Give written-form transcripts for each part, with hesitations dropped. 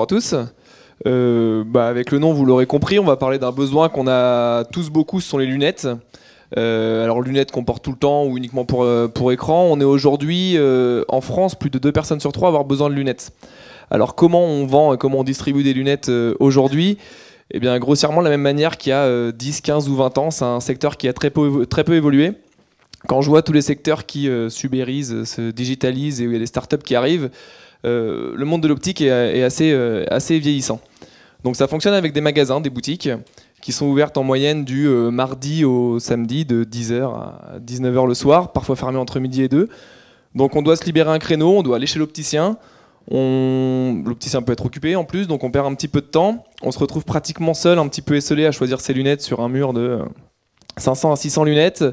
à tous. Avec le nom, vous l'aurez compris, on va parler d'un besoin qu'on a tous beaucoup, ce sont les lunettes. Alors lunettes qu'on porte tout le temps ou uniquement pour écran. On est aujourd'hui en France, plus de 2 personnes sur 3 à avoir besoin de lunettes. Alors comment on vend et comment on distribue des lunettes aujourd'hui? Eh bien grossièrement de la même manière qu'il y a 10, 15 ou 20 ans. C'est un secteur qui a très peu évolué. Quand je vois tous les secteurs qui s'ubérisent, se digitalisent et où il y a des startups qui arrivent, le monde de l'optique est assez vieillissant. Donc ça fonctionne avec des magasins, des boutiques qui sont ouvertes en moyenne du mardi au samedi de 10h à 19h le soir, parfois fermées entre midi et 2. Donc on doit se libérer un créneau, on doit aller chez l'opticien. L'opticien peut être occupé en plus, donc on perd un petit peu de temps. On se retrouve pratiquement seul, un petit peu esselé à choisir ses lunettes sur un mur de 500 à 600 lunettes.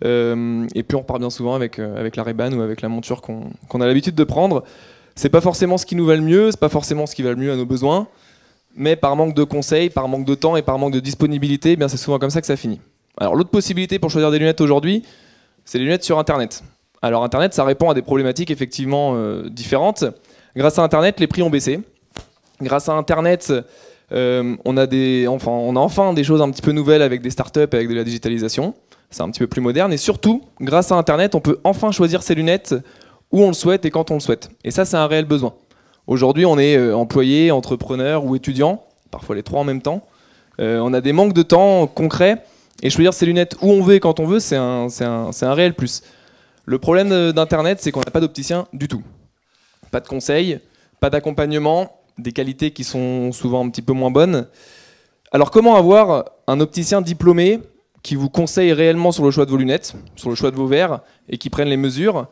Et puis on repart bien souvent avec la Ray-Ban ou avec la monture qu'on a l'habitude de prendre. C'est pas forcément ce qui nous va le mieux, c'est pas forcément ce qui va le mieux à nos besoins, mais par manque de conseils, par manque de temps et par manque de disponibilité, eh bien c'est souvent comme ça que ça finit. Alors l'autre possibilité pour choisir des lunettes aujourd'hui, c'est les lunettes sur Internet. Alors Internet, ça répond à des problématiques effectivement différentes. Grâce à Internet, les prix ont baissé. Grâce à Internet, on a enfin des choses un petit peu nouvelles avec des startups, avec de la digitalisation. C'est un petit peu plus moderne. Et surtout, grâce à Internet, on peut enfin choisir ses lunettes où on le souhaite et quand on le souhaite. Et ça, c'est un réel besoin. Aujourd'hui, on est employé, entrepreneur ou étudiant, parfois les trois en même temps. On a des manques de temps concrets. Et choisir ses lunettes où on veut et quand on veut, c'est un réel plus. Le problème d'Internet, c'est qu'on n'a pas d'opticien du tout. Pas de conseils, pas d'accompagnement, des qualités qui sont souvent un petit peu moins bonnes. Alors comment avoir un opticien diplômé qui vous conseille réellement sur le choix de vos lunettes, sur le choix de vos verres, et qui prennent les mesures,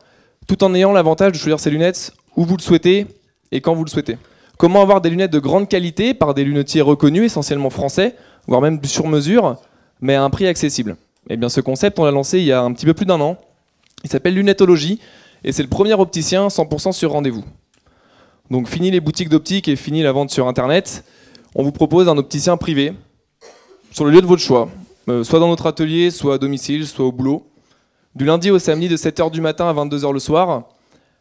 tout en ayant l'avantage de choisir ces lunettes où vous le souhaitez et quand vous le souhaitez. Comment avoir des lunettes de grande qualité par des lunetiers reconnus, essentiellement français, voire même du sur-mesure, mais à un prix accessible. Eh bien ce concept, on l'a lancé il y a un petit peu plus d'1 an. Il s'appelle Lunettologie, et c'est le premier opticien 100% sur rendez-vous. Donc fini les boutiques d'optique et fini la vente sur Internet, on vous propose un opticien privé, sur le lieu de votre choix, soit dans notre atelier, soit à domicile, soit au boulot, du lundi au samedi de 7h du matin à 22h le soir,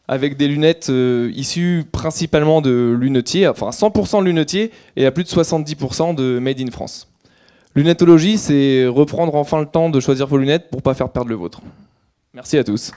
avec des lunettes issues principalement de lunetiers, enfin 100% de lunetiers et à plus de 70% de Made in France. Lunettologie, c'est reprendre enfin le temps de choisir vos lunettes pour ne pas faire perdre le vôtre. Merci à tous.